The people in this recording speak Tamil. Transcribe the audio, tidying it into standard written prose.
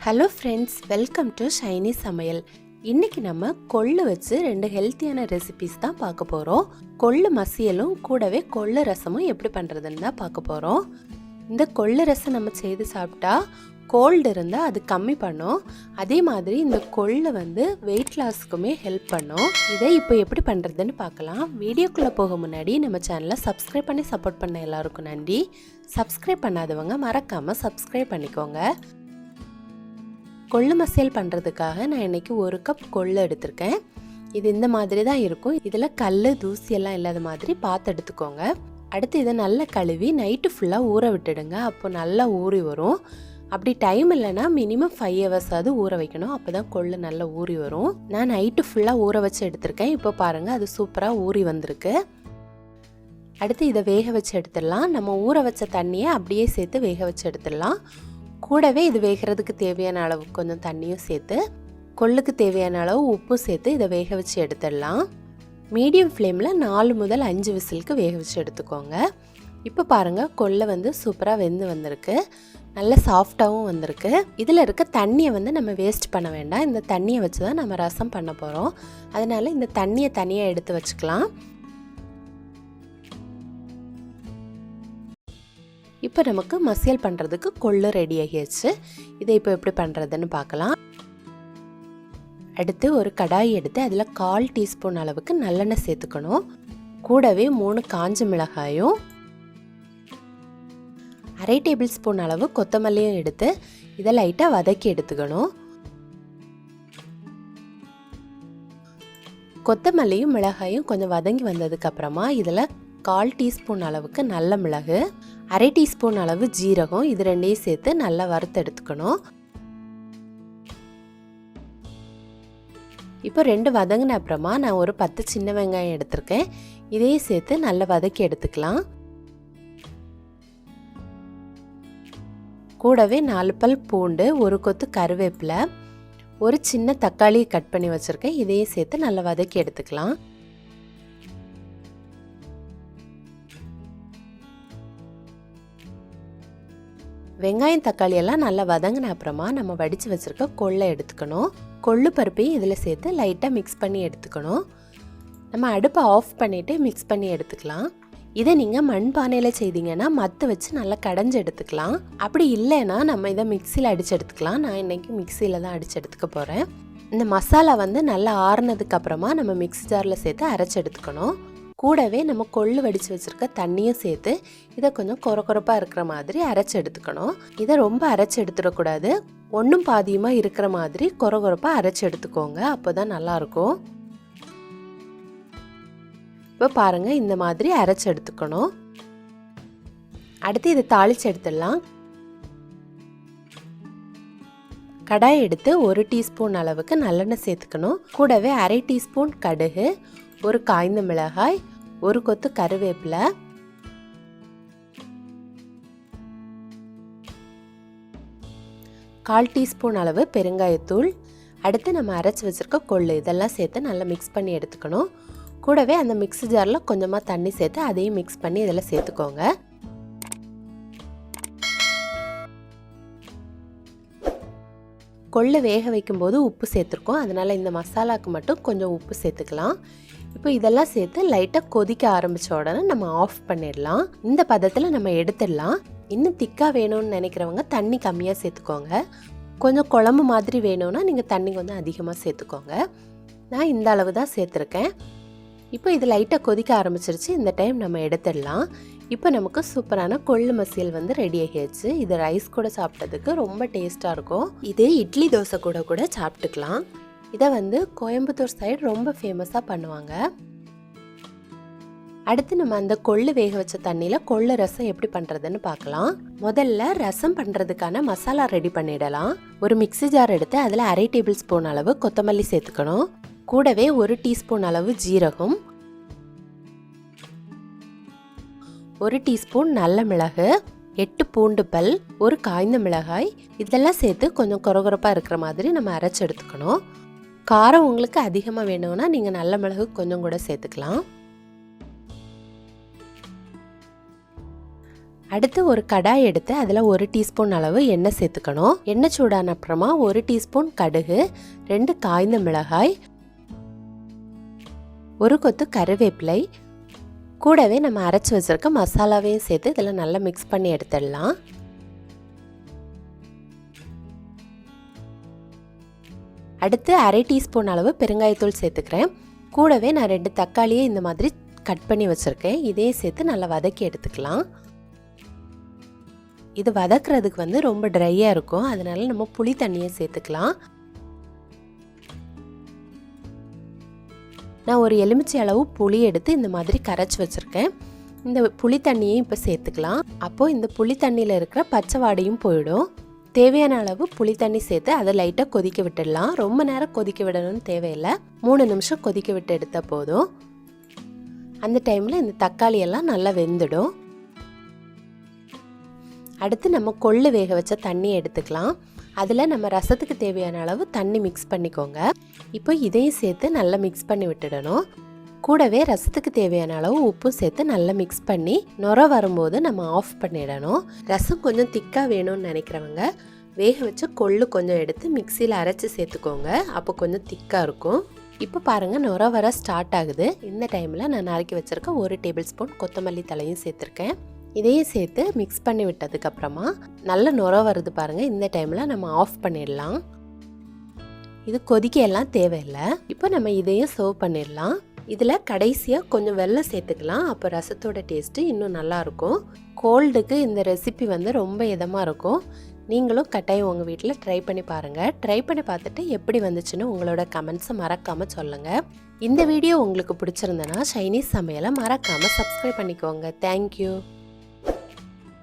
Hello friends, welcome to Shiny சமையல். இன்றைக்கி நம்ம கொள்ளு வச்சு 2 ஹெல்த்தியான ரெசிபீஸ் தான் பார்க்க போகிறோம். கொள்ளு மசியலும் கூடவே கொள்ளு ரசமும் எப்படி பண்ணுறதுன்னு தான் பார்க்க போகிறோம். இந்த கொள்ளு ரசம் நம்ம செய்து சாப்பிட்டா கோல்டு இருந்தால் அது கம்மி பண்ணும். அதே மாதிரி இந்த கொள்ளு வெயிட் லாஸ்க்குமே ஹெல்ப் பண்ணும். இதை இப்போ எப்படி பண்ணுறதுன்னு பார்க்கலாம். வீடியோக்குள்ளே போக முன்னாடி நம்ம சேனலை சப்ஸ்கிரைப் பண்ணி சப்போர்ட் பண்ண எல்லாருக்கும் நன்றி. சப்ஸ்கிரைப் பண்ணாதவங்க மறக்காமல் சப்ஸ்கிரைப் பண்ணிக்கோங்க. கொள்ளு மசியல் பண்ணுறதுக்காக நான் இன்றைக்கி 1 கப் கொள்ளு எடுத்திருக்கேன். இது இந்த மாதிரி தான் இருக்கும். இதில் கல் தூசியெல்லாம் இல்லாத மாதிரி பார்த்து எடுத்துக்கோங்க. அடுத்து இதை நல்லா கழுவி நைட்டு ஃபுல்லாக ஊற விட்டுடுங்க. அப்போ நல்லா ஊறி வரும். அப்படி டைம் இல்லைன்னா மினிமம் 5 hours ஊற வைக்கணும். அப்போ தான் கொள்ளு நல்லா ஊறி வரும். நான் நைட்டு ஃபுல்லாக ஊற வச்சு எடுத்திருக்கேன். இப்போ பாருங்கள், அது சூப்பராக ஊறி வந்திருக்கு. அடுத்து இதை வேக வச்சு எடுத்துடலாம். நம்ம ஊற வச்ச தண்ணியை அப்படியே சேர்த்து வேக வச்சு எடுத்துடலாம். கூடவே இது வேகிறதுக்கு தேவையான அளவு கொஞ்சம் தண்ணியும் சேர்த்து கொள்ளுக்கு தேவையான அளவு உப்பும் சேர்த்து இதை வேக வச்சு எடுத்துடலாம். மீடியம் ஃப்ளேமில் 4 முதல் 5 விசிலுக்கு வேக வச்சு எடுத்துக்கோங்க. இப்போ பாருங்கள், கொள்ளை சூப்பராக வெந்து வந்திருக்கு. நல்ல சாஃப்டாகவும் வந்திருக்கு. இதில் இருக்க தண்ணியை நம்ம வேஸ்ட் பண்ண வேண்டாம். இந்த தண்ணியை வச்சு தான் நம்ம ரசம் பண்ண போகிறோம். அதனால் இந்த தண்ணியை தனியாக எடுத்து வச்சுக்கலாம். இப்போ நமக்கு மசியல் பண்ணுறதுக்கு கொள்ளு ரெடி ஆகிடுச்சு. இதை இப்போ எப்படி பண்ணுறதுன்னு பார்க்கலாம். அடுத்து ஒரு கடாய் எடுத்து அதில் 1/4 டீஸ்பூன் அளவுக்கு நல்லெண்ணெய் சேர்த்துக்கணும். கூடவே 3 காஞ்ச மிளகாயும் 1/2 டேபிள் ஸ்பூன் அளவு கொத்தமல்லியும் எடுத்து இதை லைட்டாக வதக்கி எடுத்துக்கணும். கொத்தமல்லியும் மிளகாயும் கொஞ்சம் வதங்கி வந்ததுக்கப்புறமா இதில் 1/4 டீஸ்பூன் அளவுக்கு நல்ல மிளகு, 1/2 டீஸ்பூன் அளவு ஜீரகம், இது ரெண்டையும் சேர்த்து நல்லா வறுத்து எடுத்துக்கணும். இப்போ 2 வதங்கின அப்புறமா நான் ஒரு 10 சின்ன வெங்காயம் எடுத்திருக்கேன். இதையும் சேர்த்து நல்லா வதக்கி எடுத்துக்கலாம். கூடவே 4 பல் பூண்டு, ஒரு கொத்து கருவேப்பிலை, ஒரு சின்ன தக்காளி கட் பண்ணி வச்சுருக்கேன். இதையும் சேர்த்து நல்லா வதக்கி எடுத்துக்கலாம். வெங்காயம் தக்காளி எல்லாம் நல்லா வதங்கின அப்புறமா நம்ம வடித்து வச்சுருக்க கொள்ளை எடுத்துக்கணும். கொள்ளு பருப்பையும் இதில் சேர்த்து லைட்டாக மிக்ஸ் பண்ணி எடுத்துக்கணும். நம்ம அடுப்பை ஆஃப் பண்ணிவிட்டு மிக்ஸ் பண்ணி எடுத்துக்கலாம். இதை நீங்கள் மண்பானையில் செய்தீங்கன்னா மத்து வச்சு நல்லா கடைஞ்சி எடுத்துக்கலாம். அப்படி இல்லைன்னா நம்ம இதை மிக்சியில் அடித்து எடுத்துக்கலாம். நான் இன்றைக்கி மிக்சியில் தான் அடித்து எடுத்துக்க போகிறேன். இந்த மசாலா நல்லா ஆறுனதுக்கு அப்புறமா நம்ம மிக்ஸி ஜாரில் சேர்த்து அரைச்சி எடுத்துக்கணும். கூடவே நம்ம கொள்ளு வடித்து வச்சுருக்க தண்ணியும் சேர்த்து இதை கொஞ்சம் கொரப்பாக இருக்கிற மாதிரி அரைச்சி எடுத்துக்கணும். இதை ரொம்ப அரைச்சி எடுத்துடக்கூடாது. ஒன்றும் பாதியுமாக இருக்கிற மாதிரி கொரப்பாக அரைச்சி எடுத்துக்கோங்க. அப்போ தான் நல்லாயிருக்கும். இப்போ பாருங்கள், இந்த மாதிரி அரைச்சி எடுத்துக்கணும். அடுத்து இதை தாளித்து எடுத்துடலாம். கடாய் எடுத்து 1 டீஸ்பூன் அளவுக்கு நல்லெண்ணெய் சேர்த்துக்கணும். கூடவே 1/2 டீஸ்பூன் கடுகு, ஒரு காய்ந்த மிளகாய், ஒரு கொத்து கருவேப்பிலை, கால் டீஸ்பூன் அளவு பெருங்காயத்தூள், அடுத்து நம்ம அரைச்சி வச்சுருக்க கொள்ளு இதெல்லாம் சேர்த்து நல்லா மிக்ஸ் பண்ணி எடுத்துக்கணும். கூடவே அந்த மிக்ஸி ஜாரில் கொஞ்சமாக தண்ணி சேர்த்து அதையும் மிக்ஸ் பண்ணி இதில் சேர்த்துக்கோங்க. கொள்ளு வேக வைக்கும்போது உப்பு சேர்த்துருக்கோம். அதனால் இந்த மசாலாவுக்கு மட்டும் கொஞ்சம் உப்பு சேர்த்துக்கலாம். இப்போ இதெல்லாம் சேர்த்து லைட்டாக கொதிக்க ஆரம்பித்த உடனே நம்ம ஆஃப் பண்ணிடலாம். இந்த பதத்தில் நம்ம எடுத்துடலாம். இன்னும் திக்காக வேணும்னு நினைக்கிறவங்க தண்ணி கம்மியாக சேர்த்துக்கோங்க. கொஞ்சம் குழம்பு மாதிரி வேணும்னா நீங்கள் தண்ணி கொஞ்சம் அதிகமாக சேர்த்துக்கோங்க. நான் இந்த அளவு தான் சேர்த்துருக்கேன். இப்போ இது லைட்டாக கொதிக்க ஆரம்பிச்சிருச்சு. இந்த டைம் நம்ம எடுத்துடலாம். இப்போ நமக்கு சூப்பரான கொள்ளு மசியல் ரெடி ஆகிடுச்சு. இது ரைஸ் கூட சாப்பிட்டதுக்கு ரொம்ப டேஸ்ட்டாக இருக்கும். இது இட்லி தோசை கூட சாப்பிட்டுக்கலாம். இதை கோயம்புத்தூர் சைடு ரொம்ப ஃபேமஸாக பண்ணுவாங்க. அடுத்து நம்ம அந்த கொள்ளு வேக வச்ச தண்ணியில் கொள்ளு ரசம் எப்படி பண்ணுறதுன்னு பார்க்கலாம். முதல்ல ரசம் பண்ணுறதுக்கான மசாலா ரெடி பண்ணிடலாம். ஒரு மிக்ஸி ஜார் எடுத்து அதில் 1/2 டேபிள் ஸ்பூன் அளவு கொத்தமல்லி சேர்த்துக்கணும். கூடவே 1 டீஸ்பூன் அளவு ஜீரகம், 1 டீஸ்பூன் நல்ல மிளகு, 8 பூண்டு பல், ஒரு காய்ந்த மிளகாய், இதெல்லாம் சேர்த்து கொஞ்சம் கொரப்பாக இருக்கிற மாதிரி நம்ம அரைச்சி எடுத்துக்கணும். காரம் உங்களுக்கு அதிகமாக வேணும்னா நீங்கள் நல்ல மிளகு கொஞ்சம் கூட சேர்த்துக்கலாம். அடுத்து ஒரு கடாய் எடுத்து அதில் 1 டீஸ்பூன் அளவு எண்ணெய் சேர்த்துக்கணும். எண்ணெய் சூடான அப்புறமா 1 டீஸ்பூன் கடுகு, 2 காய்ந்த மிளகாய், 1 கொத்து கருவேப்பிலை, கூடவே நம்ம அரைச்சி வச்சிருக்க மசாலாவையும் சேர்த்து இதில் நல்லா மிக்ஸ் பண்ணி எடுத்துடலாம். அடுத்து அரை டீஸ்பூன் அளவு பெருங்காயத்தூள் சேர்த்துக்கிறேன். கூடவே நான் 2 தக்காளியை இந்த மாதிரி கட் பண்ணி வச்சுருக்கேன். இதையும் சேர்த்து நல்லா வதக்கி எடுத்துக்கலாம். இது வதக்குறதுக்கு ரொம்ப ட்ரையாக இருக்கும், அதனால நம்ம புளி தண்ணியை சேர்த்துக்கலாம். நான் ஒரு எலுமிச்சை அளவு புளி எடுத்து இந்த மாதிரி கரைச்சி வச்சுருக்கேன். இந்த புளி தண்ணியையும் இப்போ சேர்த்துக்கலாம். அப்போது இந்த புளி தண்ணியில் இருக்கிற பச்சை வாடையும் போயிடும். தேவையான அளவு புளி தண்ணி சேர்த்து அதை லைட்டாக கொதிக்க விட்டுடலாம். ரொம்ப நேரம் கொதிக்க விடணும்னு தேவையில்லை, 3 நிமிஷம் கொதிக்க விட்டு எடுத்தால் போதும். அந்த டைமில் இந்த தக்காளி எல்லாம் நல்லா வெந்துடும். அடுத்து நம்ம கொள்ளு வேக வச்ச தண்ணி எடுத்துக்கலாம். அதில் நம்ம ரசத்துக்கு தேவையான அளவு தண்ணி மிக்ஸ் பண்ணிக்கோங்க. இப்போ இதையும் சேர்த்து நல்லா மிக்ஸ் பண்ணி விட்டுடணும். கூடவே ரசத்துக்கு தேவையான அளவு உப்பும் சேர்த்து நல்லா மிக்ஸ் பண்ணி நுர வரும்போது நம்ம ஆஃப் பண்ணிடணும். ரசம் கொஞ்சம் திக்காக வேணும்னு நினைக்கிறவங்க வேக வச்ச கொள்ளு கொஞ்சம் எடுத்து மிக்சியில் அரைச்சி சேர்த்துக்கோங்க. அப்போ கொஞ்சம் திக்காக இருக்கும். இப்போ பாருங்கள், நுர வர ஸ்டார்ட் ஆகுது. இந்த டைமில் நான் நறுக்கி வச்சுருக்க 1 டேபிள் ஸ்பூன் கொத்தமல்லி தலையும் சேர்த்துருக்கேன். இதையும் சேர்த்து மிக்ஸ் பண்ணி விட்டதுக்கப்புறமா நல்ல நுர வருது பாருங்கள். இந்த டைமில் நம்ம ஆஃப் பண்ணிடலாம். இது கொதிக்க எல்லாம் தேவையில்லை. இப்போ நம்ம இதையும் சர்வ் பண்ணிடலாம். இதில் கடைசியாக கொஞ்சம் வெல்லம் சேர்த்துக்கலாம். அப்போ ரசத்தோட டேஸ்ட்டு இன்னும் நல்லாயிருக்கும். கோல்டுக்கு இந்த ரெசிபி ரொம்ப இதமாக இருக்கும். நீங்களும் கட்டாயம் உங்கள் வீட்டில் ட்ரை பண்ணி பாருங்கள். ட்ரை பண்ணி பார்த்துட்டு எப்படி வந்துச்சுன்னு உங்களோட கமெண்ட்ஸை மறக்காமல் சொல்லுங்கள். இந்த வீடியோ உங்களுக்கு பிடிச்சிருந்தனா சைனீஸ் சமையலை மறக்காமல் சப்ஸ்கிரைப் பண்ணிக்கோங்க. தேங்க்யூ.